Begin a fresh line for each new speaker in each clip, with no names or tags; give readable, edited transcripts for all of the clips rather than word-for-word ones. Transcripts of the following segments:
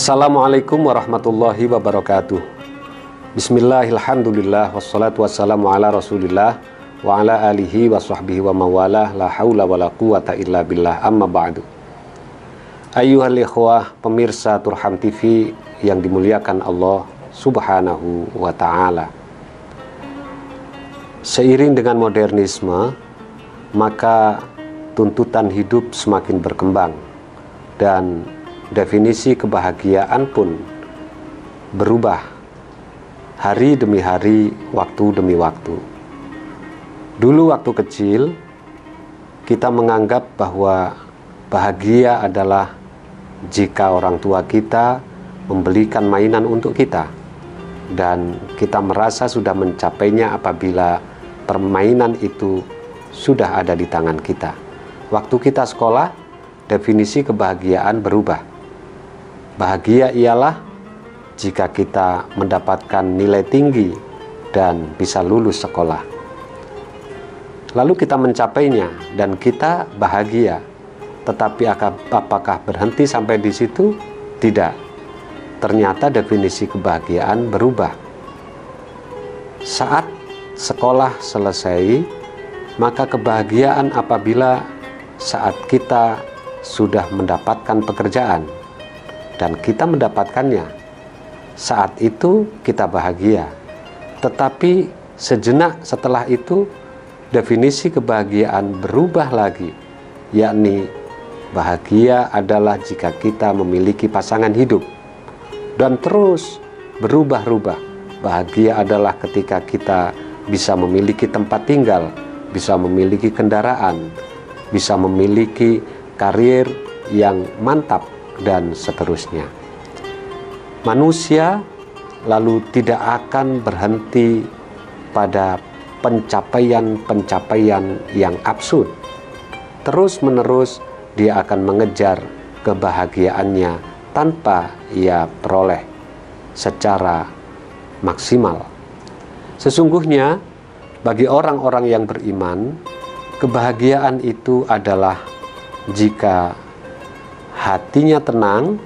Assalamualaikum warahmatullahi wabarakatuh. Bismillahirrahmanirrahim. Wassalatu wassalamu ala rasulillah wa ala alihi wa sahbihi wa mawalah. La hawla wa la quwata illa billah, amma ba'du. Ayyuhal ikhwah, pemirsa Turham TV yang dimuliakan Allah subhanahu wa ta'ala. Seiring dengan modernisme, maka tuntutan hidup semakin berkembang dan definisi kebahagiaan pun berubah hari demi hari, waktu demi waktu. Dulu waktu kecil, kita menganggap bahwa bahagia adalah jika orang tua kita membelikan mainan untuk kita, dan kita merasa sudah mencapainya apabila permainan itu sudah ada di tangan kita. Waktu kita sekolah, definisi kebahagiaan berubah. Bahagia ialah jika kita mendapatkan nilai tinggi dan bisa lulus sekolah. Lalu kita mencapainya dan kita bahagia. Tetapi apakah berhenti sampai di situ? Tidak. Ternyata definisi kebahagiaan berubah. Saat sekolah selesai, maka kebahagiaan apabila saat kita sudah mendapatkan pekerjaan dan kita mendapatkannya, saat itu kita bahagia. Tetapi sejenak setelah itu definisi kebahagiaan berubah lagi, yakni bahagia adalah jika kita memiliki pasangan hidup, dan terus berubah-ubah. Bahagia adalah ketika kita bisa memiliki tempat tinggal, bisa memiliki kendaraan, bisa memiliki karir yang mantap, dan seterusnya. Manusia lalu tidak akan berhenti pada pencapaian-pencapaian yang absurd. Terus-menerus dia akan mengejar kebahagiaannya tanpa ia peroleh secara maksimal. Sesungguhnya bagi orang-orang yang beriman, kebahagiaan itu adalah jika hatinya tenang.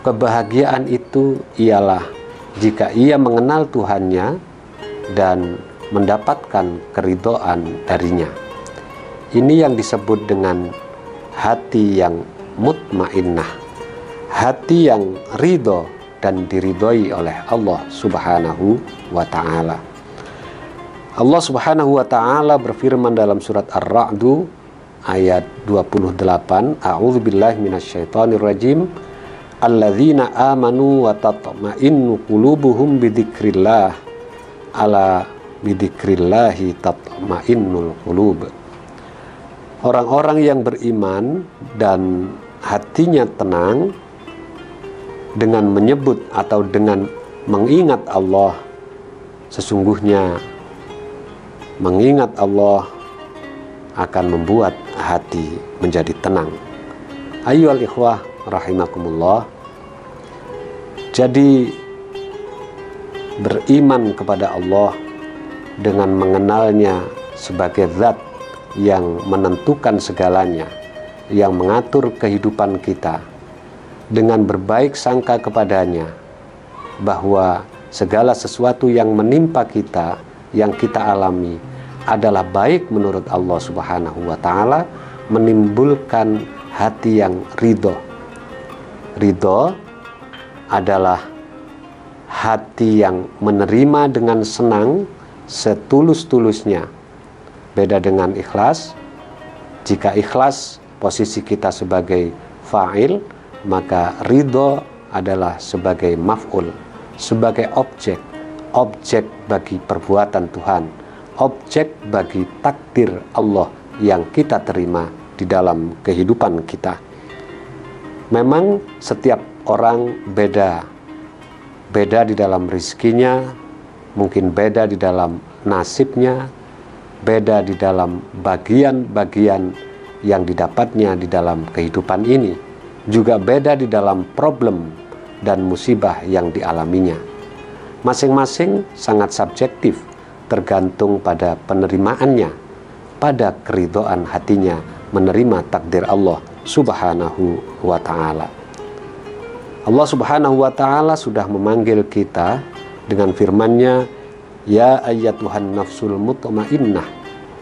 Kebahagiaan itu ialah jika ia mengenal Tuhannya dan mendapatkan keridhaan darinya. Ini yang disebut dengan hati yang mutmainnah, hati yang ridho dan diridhoi oleh Allah subhanahu wa ta'ala. Allah subhanahu wa ta'ala berfirman dalam surat Ar-Ra'du ayat 28, a'udzubillahi minasyaitonirrajim, alladzina amanu wa tatma'innu qulubuhum bidzikrillah, ala bidzikrillahi tatma'innul qulub. Orang-orang yang beriman dan hatinya tenang dengan menyebut atau dengan mengingat Allah, sesungguhnya mengingat Allah akan membuat hati menjadi tenang. Ayyuhal ikhwah rahimakumullah. Jadi beriman kepada Allah dengan mengenalnya sebagai zat yang menentukan segalanya, yang mengatur kehidupan kita, dengan berbaik sangka kepadanya bahwa segala sesuatu yang menimpa kita, yang kita alami adalah baik menurut Allah subhanahu wa ta'ala, menimbulkan hati yang ridho. Ridho adalah hati yang menerima dengan senang setulus-tulusnya. Beda dengan ikhlas. Jika ikhlas posisi kita sebagai fa'il, maka ridho adalah sebagai maf'ul, sebagai objek bagi perbuatan Tuhan, objek bagi takdir Allah yang kita terima di dalam kehidupan kita. Memang setiap orang beda di dalam rizkinya, mungkin beda di dalam nasibnya, beda di dalam bagian-bagian yang didapatnya di dalam kehidupan ini, juga beda di dalam problem dan musibah yang dialaminya. Masing-masing sangat subjektif, tergantung pada penerimaannya, pada keridhaan hatinya menerima takdir Allah subhanahu wa ta'ala. Allah Subhanahu wa Ta'ala sudah memanggil kita dengan firman-Nya, ya ayyatuhan nafsul mutmainnah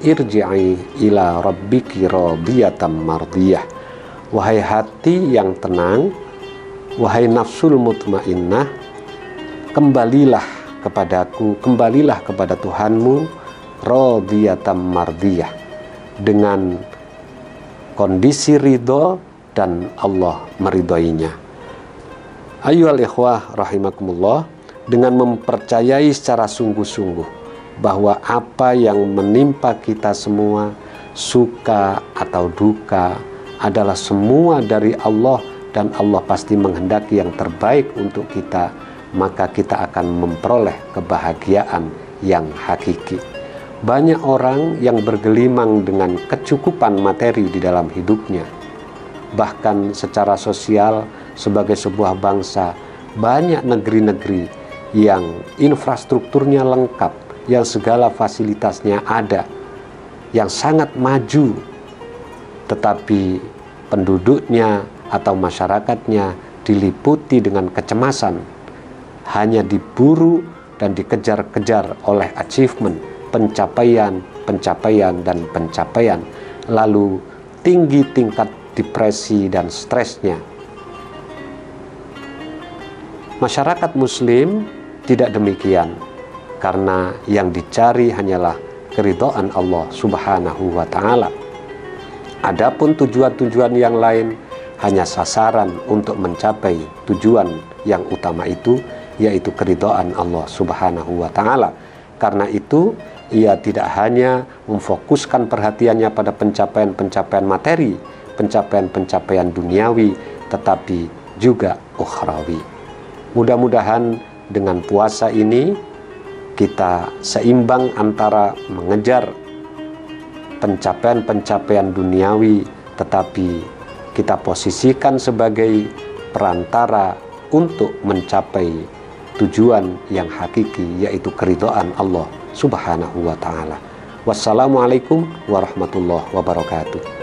irji'i ila rabbiki radiyatan mardiyah. Wahai hati yang tenang, wahai nafsul mutmainnah, kembalilah kepadaku, kembalilah kepada Tuhanmu, radiyatan mardiyah, dengan kondisi ridho dan Allah meridhoinya. Ayyuhal ikhwah rahimakumullah, dengan mempercayai secara sungguh-sungguh bahwa apa yang menimpa kita semua, suka atau duka, adalah semua dari Allah dan Allah pasti menghendaki yang terbaik untuk kita, maka kita akan memperoleh kebahagiaan yang hakiki. Banyak orang yang bergelimang dengan kecukupan materi di dalam hidupnya. Bahkan secara sosial, sebagai sebuah bangsa, banyak negeri-negeri yang infrastrukturnya lengkap, yang segala fasilitasnya ada, yang sangat maju, tetapi penduduknya atau masyarakatnya diliputi dengan kecemasan, hanya diburu dan dikejar-kejar oleh achievement, pencapaian, dan pencapaian, lalu tinggi tingkat depresi dan stresnya. Masyarakat Muslim tidak demikian, karena yang dicari hanyalah keridhaan Allah Subhanahu wa Ta'ala. Adapun tujuan-tujuan yang lain hanya sasaran untuk mencapai tujuan yang utama itu, yaitu keridhaan Allah Subhanahu wa Ta'ala. Karena itu, ia tidak hanya memfokuskan perhatiannya pada pencapaian-pencapaian materi, pencapaian-pencapaian duniawi, tetapi juga ukhrawi. Mudah-mudahan dengan puasa ini kita seimbang antara mengejar pencapaian-pencapaian duniawi, tetapi kita posisikan sebagai perantara untuk mencapai tujuan yang hakiki, yaitu keridhaan Allah Subhanahu wa Ta'ala. Wassalamualaikum warahmatullahi wabarakatuh.